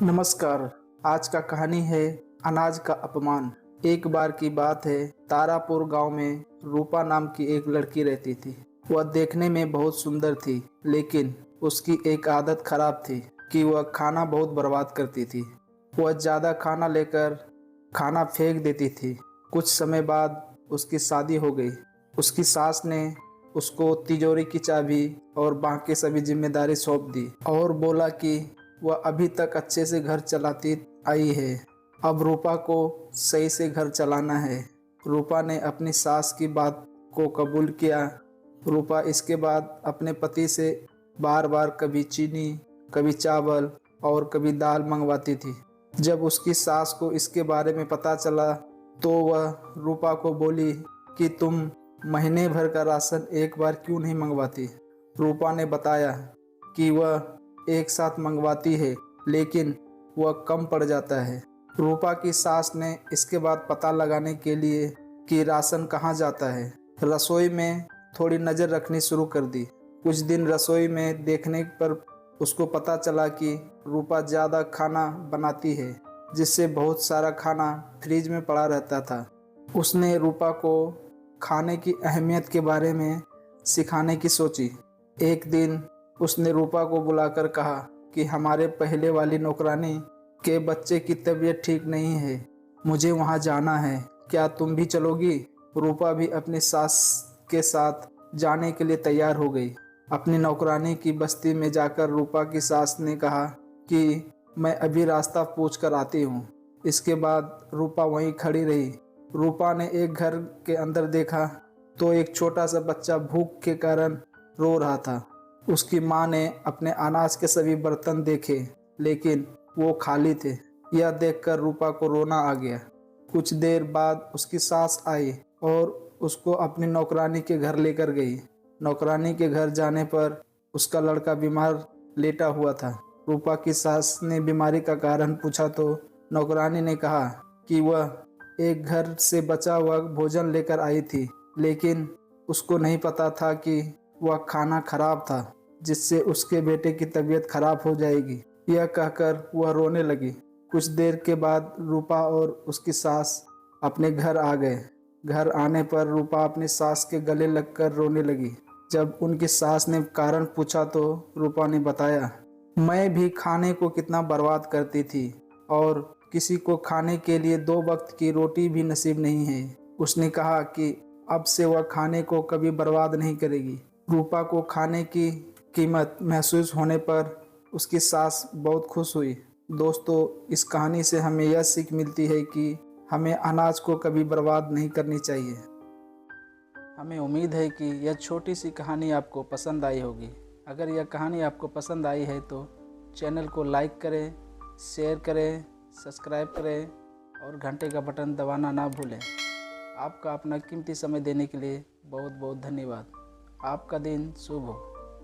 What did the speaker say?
नमस्कार। आज का कहानी है अनाज का अपमान। एक बार की बात है, तारापुर गांव में रूपा नाम की एक लड़की रहती थी। वह देखने में बहुत सुंदर थी, लेकिन उसकी एक आदत खराब थी कि वह खाना बहुत बर्बाद करती थी। वह ज़्यादा खाना लेकर खाना फेंक देती थी। कुछ समय बाद उसकी शादी हो गई। उसकी सास ने उसको तिजोरी की चाबी और बाकी सभी जिम्मेदारी सौंप दी और बोला कि वह अभी तक अच्छे से घर चलाती आई है, अब रूपा को सही से घर चलाना है। रूपा ने अपनी सास की बात को कबूल किया। रूपा इसके बाद अपने पति से बार बार कभी चीनी, कभी चावल और कभी दाल मंगवाती थी। जब उसकी सास को इसके बारे में पता चला तो वह रूपा को बोली कि तुम महीने भर का राशन एक बार क्यों नहीं मंगवाती। रूपा ने बताया कि वह एक साथ मंगवाती है, लेकिन वह कम पड़ जाता है। रूपा की सास ने इसके बाद पता लगाने के लिए कि राशन कहाँ जाता है, रसोई में थोड़ी नज़र रखनी शुरू कर दी। कुछ दिन रसोई में देखने पर उसको पता चला कि रूपा ज़्यादा खाना बनाती है, जिससे बहुत सारा खाना फ्रिज में पड़ा रहता था। उसने रूपा को खाने की अहमियत के बारे में सिखाने की सोची। एक दिन उसने रूपा को बुलाकर कहा कि हमारे पहले वाली नौकरानी के बच्चे की तबीयत ठीक नहीं है, मुझे वहां जाना है, क्या तुम भी चलोगी। रूपा भी अपनी सास के साथ जाने के लिए तैयार हो गई। अपनी नौकरानी की बस्ती में जाकर रूपा की सास ने कहा कि मैं अभी रास्ता पूछ कर आती हूँ। इसके बाद रूपा वहीं खड़ी रही। रूपा ने एक घर के अंदर देखा तो एक छोटा सा बच्चा भूख के कारण रो रहा था। उसकी माँ ने अपने अनाज के सभी बर्तन देखे, लेकिन वो खाली थे। यह देखकर रूपा को रोना आ गया। कुछ देर बाद उसकी सास आई और उसको अपनी नौकरानी के घर लेकर गई। नौकरानी के घर जाने पर उसका लड़का बीमार लेटा हुआ था। रूपा की सास ने बीमारी का कारण पूछा तो नौकरानी ने कहा कि वह एक घर से बचा हुआ भोजन लेकर आई थी, लेकिन उसको नहीं पता था कि वह खाना खराब था, जिससे उसके बेटे की तबीयत खराब हो जाएगी। यह कहकर वह रोने लगी। कुछ देर के बाद रूपा और उसकी सास अपने घर आ गए। घर आने पर रूपा अपनी सास के गले लगकर रोने लगी। जब उनकी सास ने कारण पूछा तो रूपा ने बताया, मैं भी खाने को कितना बर्बाद करती थी और किसी को खाने के लिए 2 वक्त की रोटी भी नसीब नहीं है। उसने कहा कि अब से वह खाने को कभी बर्बाद नहीं करेगी। रूपा को खाने की कीमत महसूस होने पर उसकी सास बहुत खुश हुई। दोस्तों, इस कहानी से हमें यह सीख मिलती है कि हमें अनाज को कभी बर्बाद नहीं करनी चाहिए। हमें उम्मीद है कि यह छोटी सी कहानी आपको पसंद आई होगी। अगर यह कहानी आपको पसंद आई है तो चैनल को लाइक करें, शेयर करें, सब्सक्राइब करें और घंटे का बटन दबाना ना भूलें। आपका अपना कीमती समय देने के लिए बहुत बहुत धन्यवाद। आपका दिन शुभ हो।